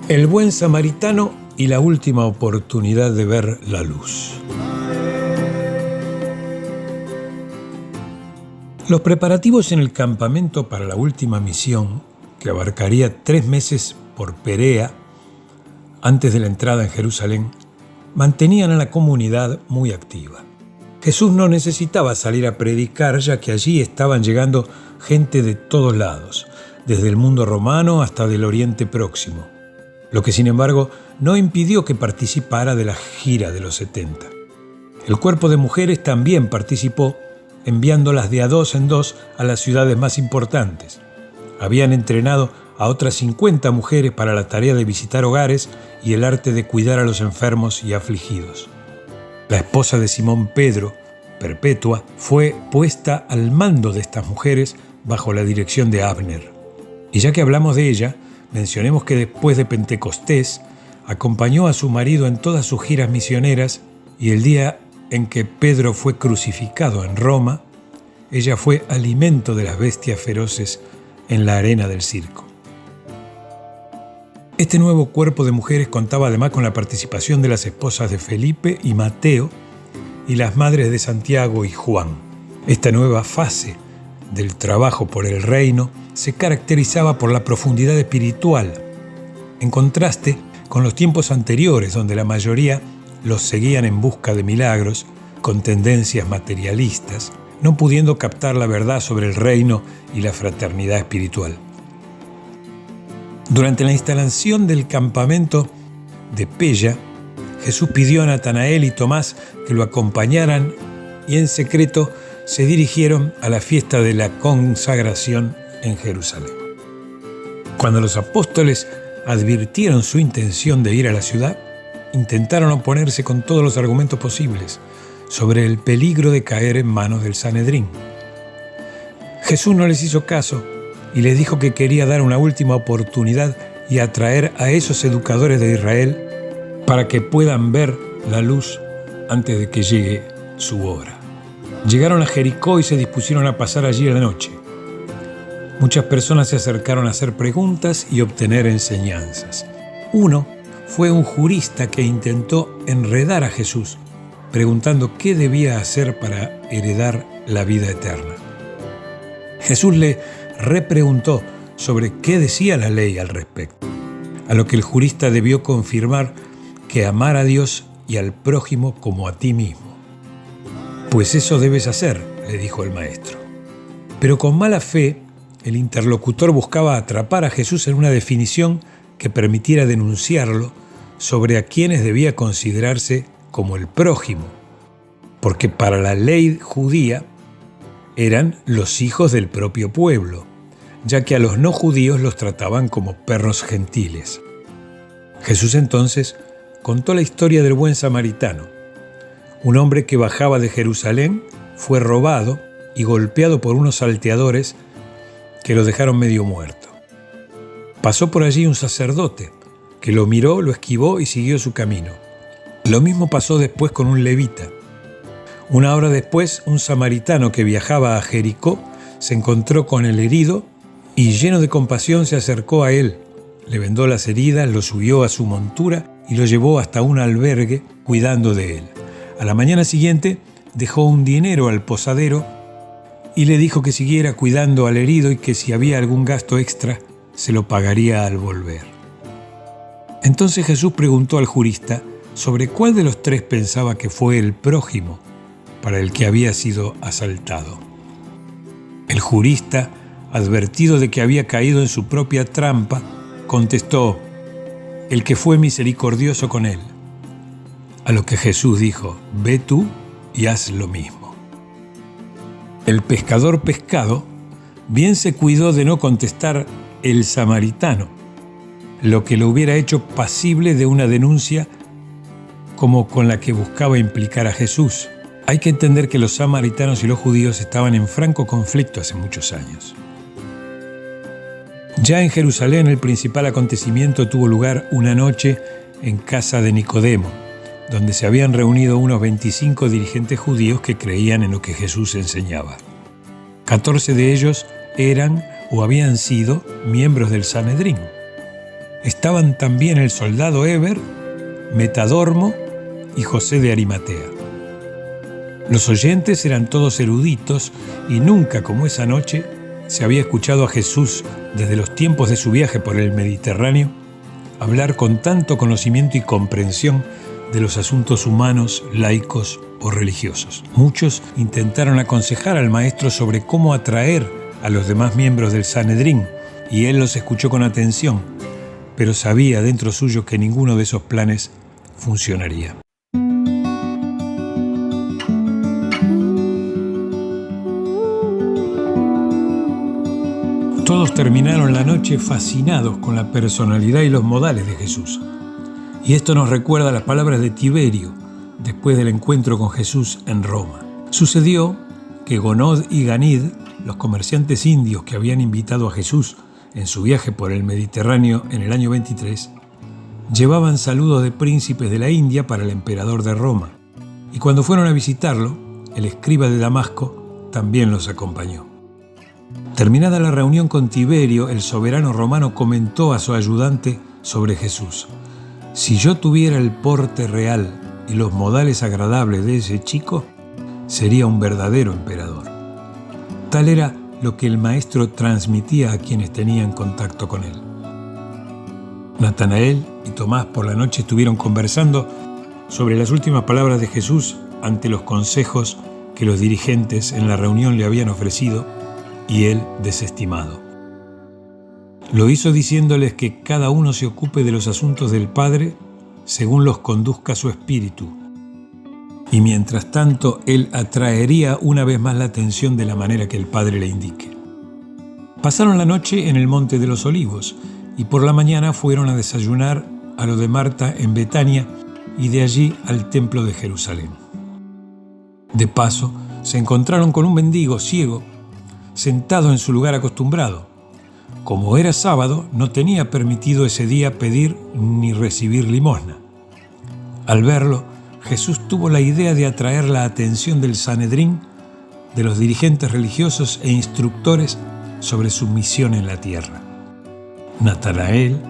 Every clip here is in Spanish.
El buen samaritano y la última oportunidad de ver la luz. Los preparativos en el campamento para la última misión, que abarcaría 3 meses por Perea, antes de la entrada en Jerusalén, mantenían a la comunidad muy activa. Jesús no necesitaba salir a predicar, ya que allí estaban llegando gente de todos lados, desde el mundo romano hasta del Oriente Próximo, lo que sin embargo no impidió que participara de la gira de los 70. El cuerpo de mujeres también participó, enviándolas de a 2 en 2 a las ciudades más importantes. Habían entrenado a otras 50 mujeres para la tarea de visitar hogares y el arte de cuidar a los enfermos y afligidos. La esposa de Simón Pedro, Perpetua, fue puesta al mando de estas mujeres bajo la dirección de Abner. Y ya que hablamos de ella, mencionemos que después de Pentecostés acompañó a su marido en todas sus giras misioneras, y el día en que Pedro fue crucificado en Roma, ella fue alimento de las bestias feroces en la arena del circo. Este nuevo cuerpo de mujeres contaba además con la participación de las esposas de Felipe y Mateo y las madres de Santiago y Juan. Esta nueva fase del trabajo por el reino se caracterizaba por la profundidad espiritual, en contraste con los tiempos anteriores, donde la mayoría los seguían en busca de milagros, con tendencias materialistas, no pudiendo captar la verdad sobre el reino y la fraternidad espiritual. Durante la instalación del campamento de Pella, Jesús pidió a Natanael y Tomás que lo acompañaran y en secreto se dirigieron a la fiesta de la consagración en Jerusalén. Cuando los apóstoles advirtieron su intención de ir a la ciudad, intentaron oponerse con todos los argumentos posibles sobre el peligro de caer en manos del Sanedrín. Jesús no les hizo caso y les dijo que quería dar una última oportunidad y atraer a esos educadores de Israel para que puedan ver la luz antes de que llegue su hora. Llegaron a Jericó y se dispusieron a pasar allí la noche. Muchas personas se acercaron a hacer preguntas y obtener enseñanzas. Uno fue un jurista que intentó enredar a Jesús, preguntando qué debía hacer para heredar la vida eterna. Jesús le repreguntó sobre qué decía la ley al respecto, a lo que el jurista debió confirmar que amar a Dios y al prójimo como a ti mismo. Pues eso debes hacer, le dijo el maestro. Pero con mala fe, el interlocutor buscaba atrapar a Jesús en una definición que permitiera denunciarlo sobre a quienes debía considerarse como el prójimo, porque para la ley judía eran los hijos del propio pueblo, ya que a los no judíos los trataban como perros gentiles. Jesús entonces contó la historia del buen samaritano, un hombre que bajaba de Jerusalén, fue robado y golpeado por unos salteadores que lo dejaron medio muerto. Pasó por allí un sacerdote, que lo miró, lo esquivó y siguió su camino. Lo mismo pasó después con un levita. Una hora después, un samaritano que viajaba a Jericó se encontró con el herido y, lleno de compasión, se acercó a él. Le vendó las heridas, lo subió a su montura y lo llevó hasta un albergue cuidando de él. A la mañana siguiente dejó un dinero al posadero y le dijo que siguiera cuidando al herido y que si había algún gasto extra se lo pagaría al volver. Entonces Jesús preguntó al jurista sobre cuál de los 3 pensaba que fue el prójimo para el que había sido asaltado. El jurista, advertido de que había caído en su propia trampa, contestó: el que fue misericordioso con él. A lo que Jesús dijo: ve tú y haz lo mismo. El pescador pescado bien se cuidó de no contestar el samaritano, lo que lo hubiera hecho pasible de una denuncia como con la que buscaba implicar a Jesús. Hay que entender que los samaritanos y los judíos estaban en franco conflicto hace muchos años. Ya en Jerusalén, el principal acontecimiento tuvo lugar una noche en casa de Nicodemo, donde se habían reunido unos 25 dirigentes judíos que creían en lo que Jesús enseñaba. 14 de ellos eran o habían sido miembros del Sanedrín. Estaban también el soldado Heber, Metadormo y José de Arimatea. Los oyentes eran todos eruditos y nunca como esa noche se había escuchado a Jesús desde los tiempos de su viaje por el Mediterráneo hablar con tanto conocimiento y comprensión de los asuntos humanos, laicos o religiosos. Muchos intentaron aconsejar al maestro sobre cómo atraer a los demás miembros del Sanedrín y él los escuchó con atención, pero sabía dentro suyo que ninguno de esos planes funcionaría. Todos terminaron la noche fascinados con la personalidad y los modales de Jesús. Y esto nos recuerda las palabras de Tiberio después del encuentro con Jesús en Roma. Sucedió que Gonod y Ganid, los comerciantes indios que habían invitado a Jesús en su viaje por el Mediterráneo en el año 23, llevaban saludos de príncipes de la India para el emperador de Roma. Y cuando fueron a visitarlo, el escriba de Damasco también los acompañó. Terminada la reunión con Tiberio, el soberano romano comentó a su ayudante sobre Jesús: si yo tuviera el porte real y los modales agradables de ese chico, sería un verdadero emperador. Tal era lo que el maestro transmitía a quienes tenían contacto con él. Natanael y Tomás por la noche estuvieron conversando sobre las últimas palabras de Jesús ante los consejos que los dirigentes en la reunión le habían ofrecido y él desestimado. Lo hizo diciéndoles que cada uno se ocupe de los asuntos del Padre según los conduzca su espíritu. Y mientras tanto, él atraería una vez más la atención de la manera que el Padre le indique. Pasaron la noche en el Monte de los Olivos y por la mañana fueron a desayunar a lo de Marta en Betania y de allí al templo de Jerusalén. De paso, se encontraron con un mendigo ciego sentado en su lugar acostumbrado. Como era sábado, no tenía permitido ese día pedir ni recibir limosna. Al verlo, Jesús tuvo la idea de atraer la atención del Sanedrín, de los dirigentes religiosos e instructores sobre su misión en la tierra. Natanael,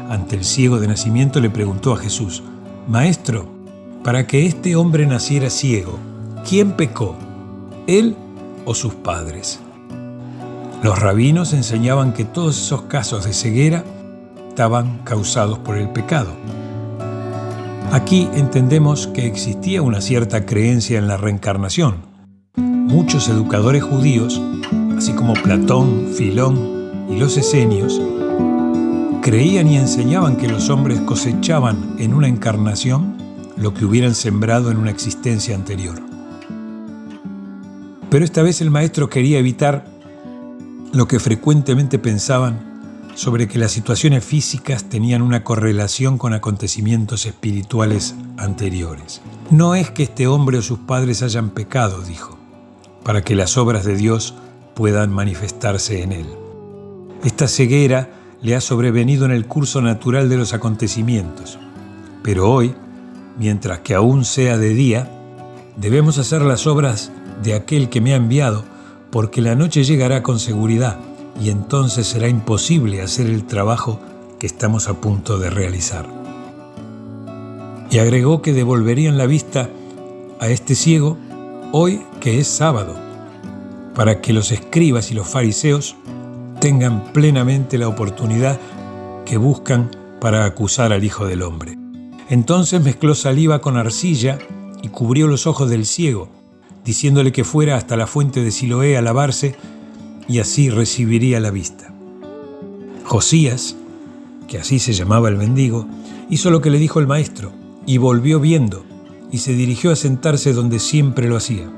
ante el ciego de nacimiento, le preguntó a Jesús: «Maestro, para que este hombre naciera ciego, ¿quién pecó, él o sus padres?». Los rabinos enseñaban que todos esos casos de ceguera estaban causados por el pecado. Aquí entendemos que existía una cierta creencia en la reencarnación. Muchos educadores judíos, así como Platón, Filón y los esenios, creían y enseñaban que los hombres cosechaban en una encarnación lo que hubieran sembrado en una existencia anterior. Pero esta vez el maestro quería evitar lo que frecuentemente pensaban sobre que las situaciones físicas tenían una correlación con acontecimientos espirituales anteriores. No es que este hombre o sus padres hayan pecado, dijo, para que las obras de Dios puedan manifestarse en él. Esta ceguera le ha sobrevenido en el curso natural de los acontecimientos, pero hoy, mientras que aún sea de día, debemos hacer las obras de aquel que me ha enviado, porque la noche llegará con seguridad y entonces será imposible hacer el trabajo que estamos a punto de realizar. Y agregó que devolverían la vista a este ciego hoy que es sábado, para que los escribas y los fariseos tengan plenamente la oportunidad que buscan para acusar al Hijo del Hombre. Entonces mezcló saliva con arcilla y cubrió los ojos del ciego, diciéndole que fuera hasta la fuente de Siloé a lavarse y así recibiría la vista. Josías, que así se llamaba el mendigo, hizo lo que le dijo el maestro y volvió viendo y se dirigió a sentarse donde siempre lo hacía.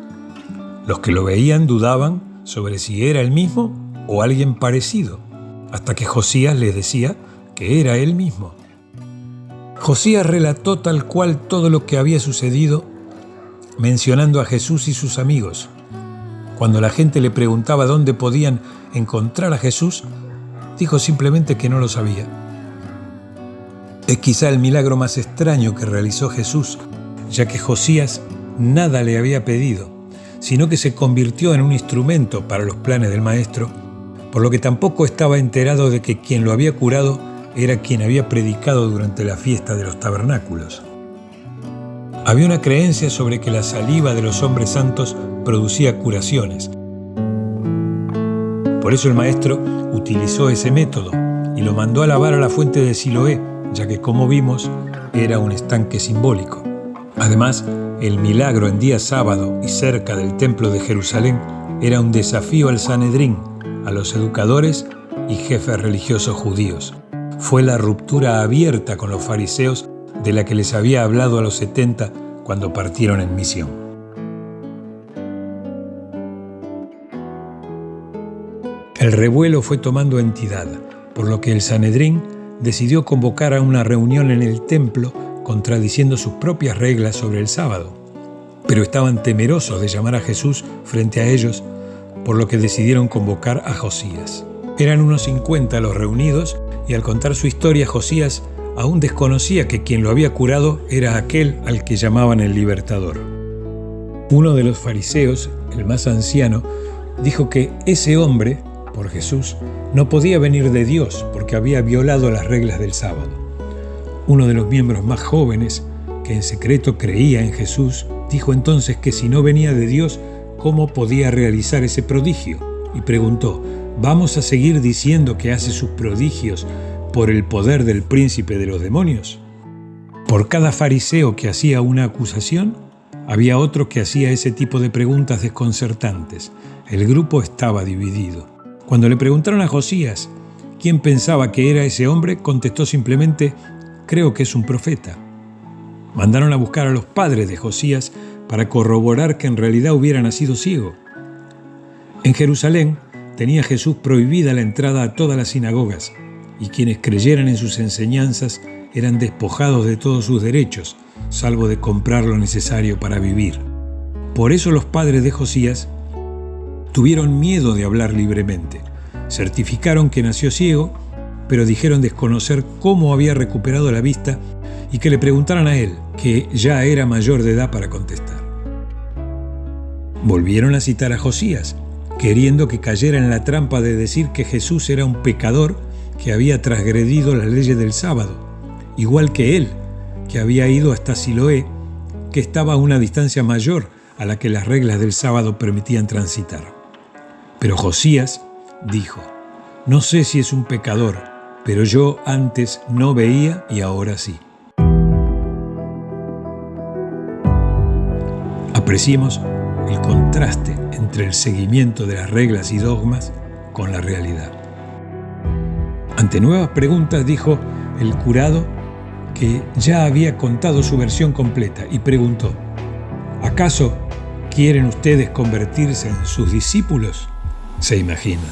Los que lo veían dudaban sobre si era él mismo o alguien parecido, hasta que Josías les decía que era él mismo. Josías relató tal cual todo lo que había sucedido, mencionando a Jesús y sus amigos. Cuando la gente le preguntaba dónde podían encontrar a Jesús, dijo simplemente que no lo sabía. Es quizá el milagro más extraño que realizó Jesús, ya que Josías nada le había pedido, sino que se convirtió en un instrumento para los planes del Maestro, por lo que tampoco estaba enterado de que quien lo había curado era quien había predicado durante la fiesta de los tabernáculos. Había una creencia sobre que la saliva de los hombres santos producía curaciones. Por eso el maestro utilizó ese método y lo mandó a lavar a la fuente de Siloé, ya que, como vimos, era un estanque simbólico. Además, el milagro en día sábado y cerca del templo de Jerusalén era un desafío al Sanedrín, a los educadores y jefes religiosos judíos. Fue la ruptura abierta con los fariseos de la que les había hablado a los 70 cuando partieron en misión. El revuelo fue tomando entidad, por lo que el Sanedrín decidió convocar a una reunión en el templo contradiciendo sus propias reglas sobre el sábado. Pero estaban temerosos de llamar a Jesús frente a ellos, por lo que decidieron convocar a Josías. Eran unos 50 los reunidos y al contar su historia, Josías aún desconocía que quien lo había curado era aquel al que llamaban el libertador. Uno de los fariseos, el más anciano, dijo que ese hombre, por Jesús, no podía venir de Dios porque había violado las reglas del sábado. Uno de los miembros más jóvenes, que en secreto creía en Jesús, dijo entonces que si no venía de Dios, ¿cómo podía realizar ese prodigio? Y preguntó, ¿vamos a seguir diciendo que hace sus prodigios por el poder del príncipe de los demonios? Por cada fariseo que hacía una acusación, había otro que hacía ese tipo de preguntas desconcertantes. El grupo estaba dividido. Cuando le preguntaron a Josías quién pensaba que era ese hombre, contestó simplemente, creo que es un profeta. Mandaron a buscar a los padres de Josías para corroborar que en realidad hubiera nacido ciego. En Jerusalén tenía Jesús prohibida la entrada a todas las sinagogas, y quienes creyeran en sus enseñanzas eran despojados de todos sus derechos, salvo de comprar lo necesario para vivir. Por eso los padres de Josías tuvieron miedo de hablar libremente. Certificaron que nació ciego, pero dijeron desconocer cómo había recuperado la vista y que le preguntaran a él, que ya era mayor de edad para contestar. Volvieron a citar a Josías, queriendo que cayera en la trampa de decir que Jesús era un pecador que había transgredido las leyes del sábado, igual que él, que había ido hasta Siloé, que estaba a una distancia mayor a la que las reglas del sábado permitían transitar. Pero Josías dijo, no sé si es un pecador, pero yo antes no veía y ahora sí. Apreciemos el contraste entre el seguimiento de las reglas y dogmas con la realidad. Ante nuevas preguntas dijo el curado que ya había contado su versión completa y preguntó, ¿acaso quieren ustedes convertirse en sus discípulos? Se imaginan.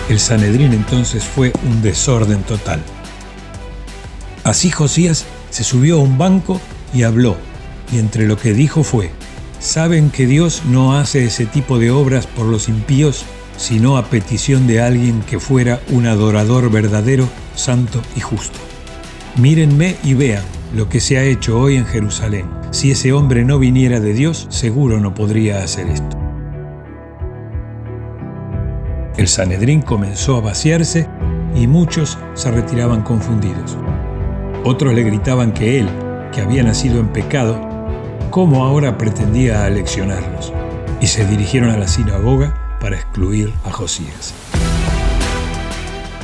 El Sanedrín entonces fue un desorden total. Así Josías se subió a un banco y habló, y entre lo que dijo fue, ¿saben que Dios no hace ese tipo de obras por los impíos, sino a petición de alguien que fuera un adorador verdadero, santo y justo? Mírenme y vean lo que se ha hecho hoy en Jerusalén. Si ese hombre no viniera de Dios, seguro no podría hacer esto. El Sanedrín comenzó a vaciarse y muchos se retiraban confundidos. Otros le gritaban que él, que había nacido en pecado, ¿cómo ahora pretendía aleccionarlos? Y se dirigieron a la sinagoga para excluir a Josías.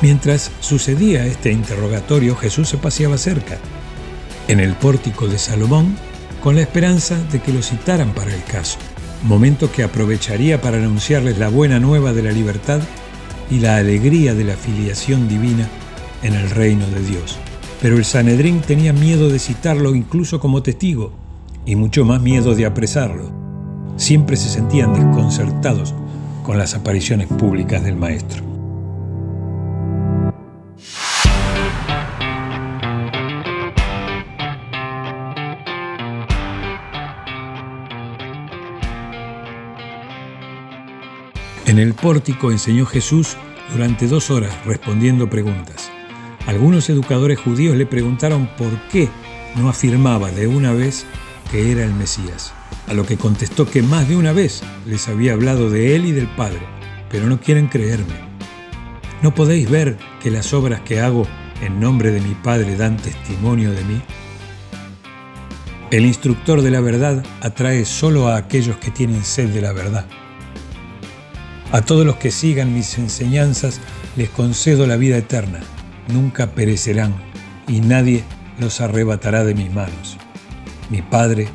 Mientras sucedía este interrogatorio, Jesús se paseaba cerca, en el pórtico de Salomón, con la esperanza de que lo citaran para el caso, momento que aprovecharía para anunciarles la buena nueva de la libertad y la alegría de la filiación divina en el reino de Dios. Pero el Sanedrín tenía miedo de citarlo incluso como testigo, y mucho más miedo de apresarlo. Siempre se sentían desconcertados con las apariciones públicas del Maestro. En el pórtico enseñó Jesús durante 2 horas respondiendo preguntas. Algunos educadores judíos le preguntaron por qué no afirmaba de una vez que era el Mesías, a lo que contestó que más de una vez les había hablado de él y del Padre, pero no quieren creerme. ¿No podéis ver que las obras que hago en nombre de mi Padre dan testimonio de mí. El instructor de la verdad atrae solo a aquellos que tienen sed de la verdad. A todos los que sigan mis enseñanzas les concedo la vida eterna. Nunca perecerán y nadie los arrebatará de mis manos. Mi Padre,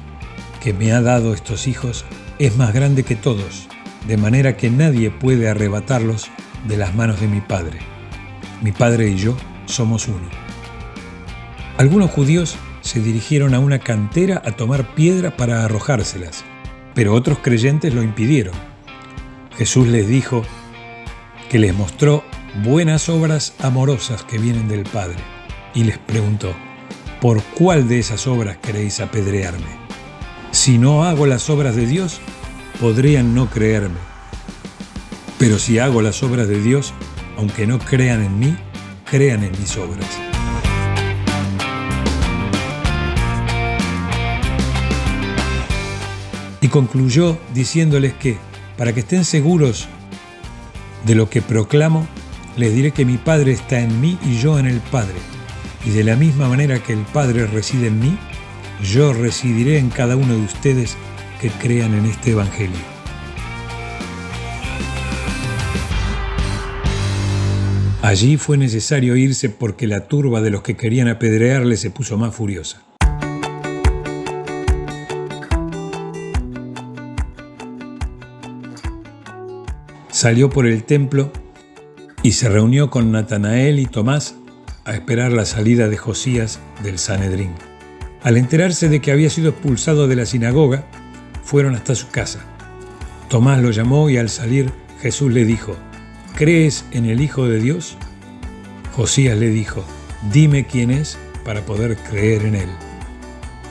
que me ha dado estos hijos, es más grande que todos, de manera que nadie puede arrebatarlos de las manos de mi Padre. Mi Padre y yo somos uno. Algunos judíos se dirigieron a una cantera a tomar piedra para arrojárselas, pero otros creyentes lo impidieron. Jesús les dijo que les mostró buenas obras amorosas que vienen del Padre, y les preguntó: ¿por cuál de esas obras queréis apedrearme? Si no hago las obras de Dios, podrían no creerme. Pero si hago las obras de Dios, aunque no crean en mí, crean en mis obras. Y concluyó diciéndoles que, para que estén seguros de lo que proclamo, les diré que mi Padre está en mí y yo en el Padre. Y de la misma manera que el Padre reside en mí, yo residiré en cada uno de ustedes que crean en este Evangelio. Allí fue necesario irse porque la turba de los que querían apedrearle se puso más furiosa. Salió por el templo y se reunió con Natanael y Tomás a esperar la salida de Josías del Sanedrín. Al enterarse de que había sido expulsado de la sinagoga, fueron hasta su casa. Tomás lo llamó y al salir Jesús le dijo: ¿crees en el Hijo de Dios? Josías le dijo: dime quién es para poder creer en él.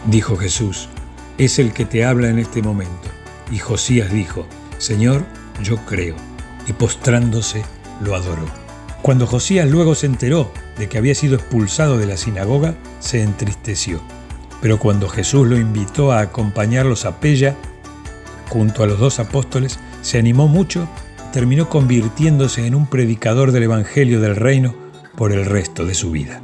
Dijo Jesús: es el que te habla en este momento. Y Josías dijo: Señor, yo creo. Y postrándose lo adoró. Cuando Josías luego se enteró de que había sido expulsado de la sinagoga, se entristeció. Pero cuando Jesús lo invitó a acompañarlos a Pella, junto a los 2 apóstoles, se animó mucho y terminó convirtiéndose en un predicador del Evangelio del Reino por el resto de su vida.